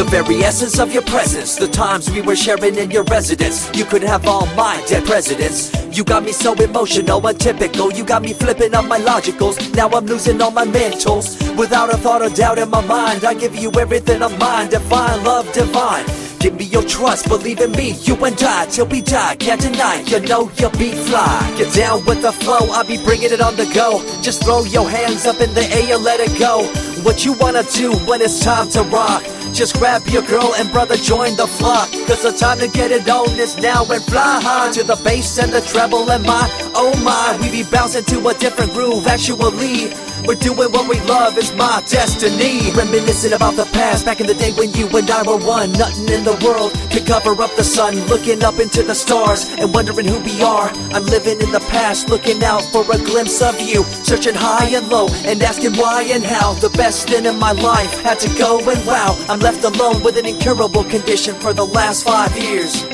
The very essence of your presence, the times we were sharing in your residence. You could have all my dead presidents. You got me so emotional, untypical. You got me flipping up my logicals. Now I'm losing all my mentals. Without a thought or doubt in my mind, I give you everything of mine. Divine love, divine. Give me your trust, believe in me, you and I, till we die, can't deny, you know you'll be fly. Get down with the flow, I'll be bringing it on the go. Just throw your hands up in the air, let it go. What you wanna do when it's time to rock? Just grab your girl and brother, join the flock. Cause the time to get it on is now and fly high. To the bass and the treble and my, oh my. We be bouncing to a different groove, actually. We're doing what we love, it's my destiny. Reminiscing about the past, back in the day when you and I were one. Nothing in the world could cover up the sun. Looking up into the stars and wondering who we are. I'm living in the past, looking out for a glimpse of you. Searching high and low and asking why and how. The best thing in my life had to go and wow. I'm left alone with an incurable condition for the last 5 years.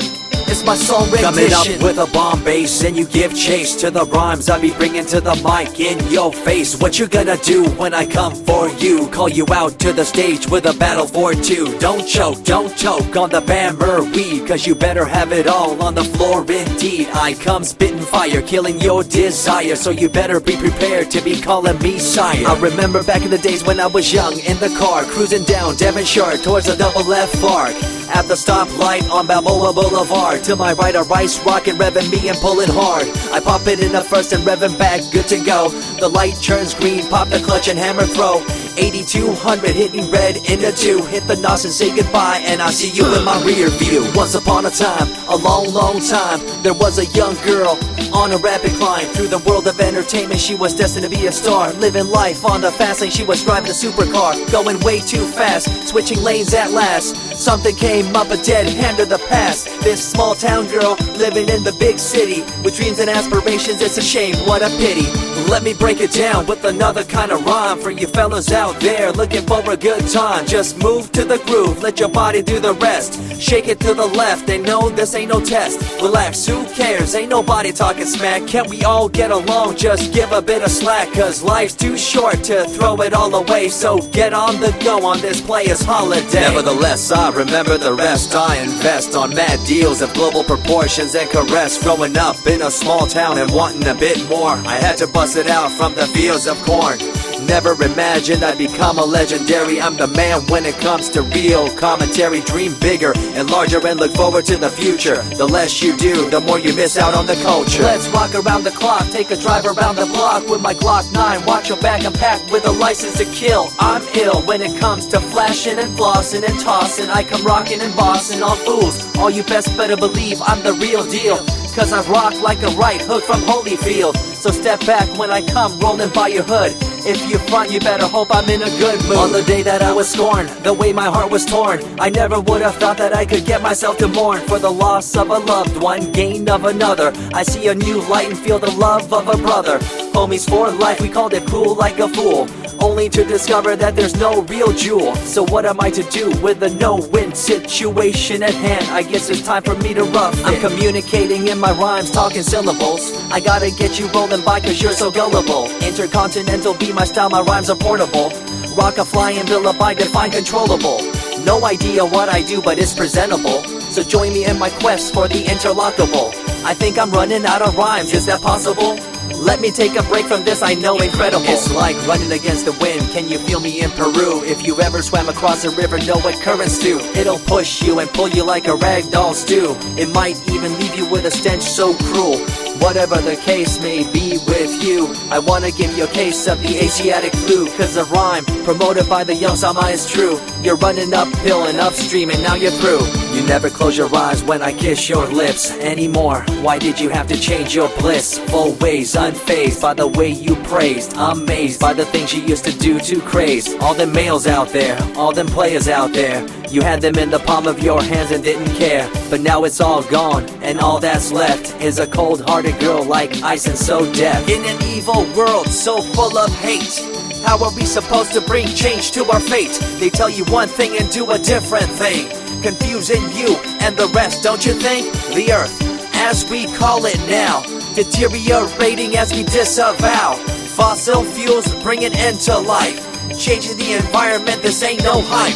It's my song rendition. Coming up with a bomb bass and you give chase to the rhymes I be bringing to the mic in your face. What you gonna do when I come for you? Call you out to the stage with a battle for two. Don't choke on the bammer weed, cause you better have it all on the floor indeed. I come spitting fire, killing your desire, so you better be prepared to be calling me sire. I remember back in the days when I was young, in the car, cruising down Devonshire towards the double F arc. At the stoplight on Balboa Boulevard, to my right a rice rocket revving me and pulling hard. I pop it in the first and revving back, good to go. The light turns green, pop the clutch and hammer throw. 8200 hitting red in the 2. Hit the NOS and say goodbye, and I see you in my rear view. Once upon a time, a long time, there was a young girl on a rapid climb through the world of entertainment. She was destined to be a star, living life on the fast lane. She was driving a supercar, going way too fast, switching lanes at last. Something came up, a dead hand of the past. This small town girl living in the big city with dreams and aspirations. It's a shame, what a pity. Let me break it down with another kind of rhyme for you fellas out there looking for a good time. Just move to the groove, let your body do the rest. Shake it to the left, they know this ain't no test. Relax, who cares, ain't nobody talking smack. Can't we all get along, just give a bit of slack. Cause life's too short to throw it all away, so get on the go on this player's holiday. Nevertheless, I remember the rest. I invest on mad deals of global proportions and caress. Growing up in a small town and wanting a bit more, I had to bust it out from the fields of corn. Never imagined I'd become a legendary. I'm the man when it comes to real commentary. Dream bigger and larger and look forward to the future. The less you do, the more you miss out on the culture. Let's rock around the clock, take a drive around the block with my Glock 9. Watch your back, I'm packed with a license to kill. I'm ill when it comes to flashing and flossing and tossing. I come rocking and bossing on fools. All you best better believe I'm the real deal, cause I rock like a right hook from Holyfield. So step back when I come rolling by your hood. If you front, you better hope I'm in a good mood. On the day that I was scorned, the way my heart was torn, I never would have thought that I could get myself to mourn for the loss of a loved one, gain of another. I see a new light and feel the love of a brother. Homies for life, we called it cool like a fool, only to discover that there's no real jewel. So what am I to do with a no-win situation at hand? I guess it's time for me to rough it. I'm communicating in my rhymes, talking syllables. I gotta get you rolling by cause you're so gullible. Intercontinental be my style, my rhymes are portable. Rock a flying villa by define controllable. No idea what I do, but it's presentable. So join me in my quest for the interlockable. I think I'm running out of rhymes, is that possible? Let me take a break from this, I know incredible. It's like running against the wind, can you feel me in Peru? If you ever swam across a river, know what currents do. It'll push you and pull you like a ragdoll stew. It might even leave you with a stench so cruel. Whatever the case may be with you, I wanna give you a case of the Asiatic flu. Cause the rhyme promoted by the young Sama is true. You're running uphill and upstream and now you're through. You never close your eyes when I kiss your lips anymore. Why did you have to change your bliss? Full ways, unfazed by the way you praised. Amazed by the things you used to do to craze. All them males out there, all them players out there, you had them in the palm of your hands and didn't care. But now it's all gone, and all that's left is a cold-hearted girl like ice and so deaf. In an evil world so full of hate, how are we supposed to bring change to our fate? They tell you one thing and do a different thing, confusing you and the rest, don't you think? The earth, as we call it now, deteriorating as we disavow. Fossil fuels bring an end to life, changing the environment, this ain't no hype.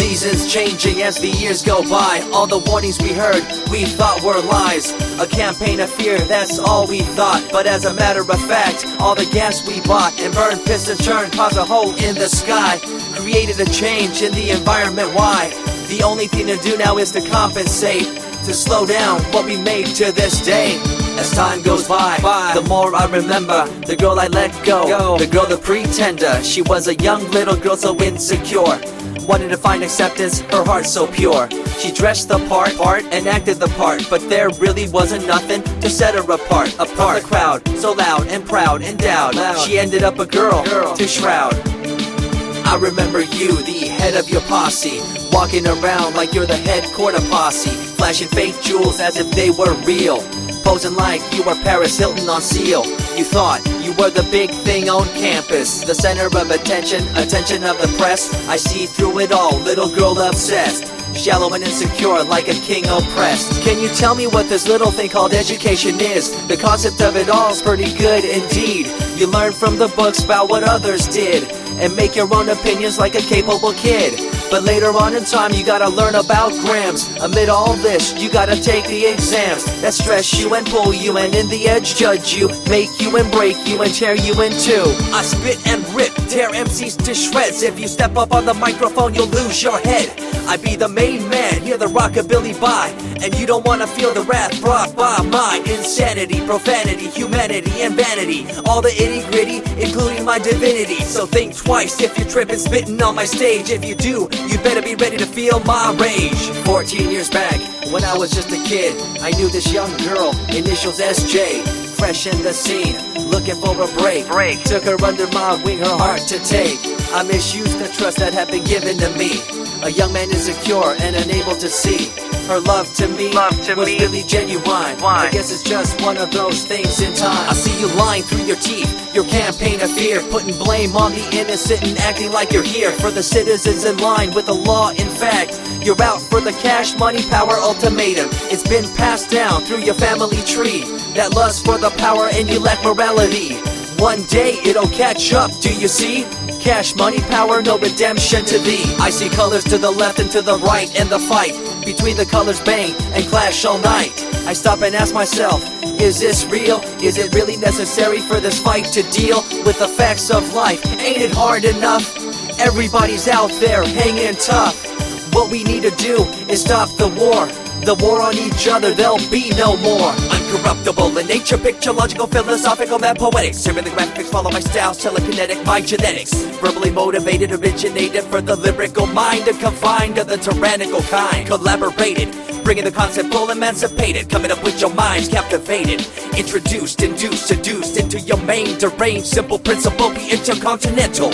Seasons changing as the years go by. All the warnings we heard, we thought were lies. A campaign of fear, that's all we thought. But as a matter of fact, all the gas we bought and burned, pissed and churned caused a hole in the sky. Created a change in the environment, why? The only thing to do now is to compensate, to slow down what we made to this day. As time goes by, the more I remember the girl I let go, the girl, the pretender. She was a young little girl so insecure, wanted to find acceptance, her heart so pure. She dressed the part and acted the part, but there really wasn't nothing to set her apart from the crowd, so loud and proud, endowed. She ended up a girl to shroud. I remember you, the head of your posse, walking around like you're the head quarter posse, flashing fake jewels as if they were real, posing like you were Paris Hilton on seal. You thought you were the big thing on campus, the center of attention of the press. I see through it all, little girl obsessed, shallow and insecure like a king oppressed. Can you tell me what this little thing called education is? The concept of it all's pretty good indeed. You learn from the books about what others did and make your own opinions like a capable kid. But later on in time you gotta learn about grams. Amid all this you gotta take the exams that stress you and pull you, and in the edge judge you, make you and break you and tear you in two. I spit and rip, tear MCs to shreds. If you step up on the microphone you'll lose your head. I be the main man, hear the rockabilly by, and you don't wanna feel the wrath brought by my insanity, profanity, humanity, and vanity. All the itty gritty, including my divinity. So think twice if you're tripping, spitting on my stage. If you do, you better be ready to feel my rage. 14 years back, when I was just a kid, I knew this young girl, initials SJ, fresh in the scene, looking for a break. Took her under my wing, her heart to take. I misused the trust that had been given to me. A young man insecure and unable to see her love to me was really genuine. I guess it's just one of those things in time. I see you lying through your teeth, your campaign of fear, putting blame on the innocent and acting like you're here for the citizens in line with the law. In fact, you're out for the cash, money, power ultimatum. It's been passed down through your family tree, that lust for the power and you lack morality. One day it'll catch up, do you see? Cash, money, power, no redemption to thee. I see colors to the left and to the right, and the fight between the colors bang and clash all night. I stop and ask myself, is this real? Is it really necessary for this fight to deal with the facts of life? Ain't it hard enough? Everybody's out there hanging tough. What we need to do is stop the war on each other, there'll be no more. Uncorruptible in nature, picture, logical, philosophical, and poetic. Serving the graphics, follow my style, telekinetic, my genetics. Verbally motivated, originated for the lyrical mind, and confined to the tyrannical kind. Collaborated, bringing the concept full emancipated, coming up with your minds captivated. Introduced, induced, seduced into your main deranged, simple principle, be intercontinental.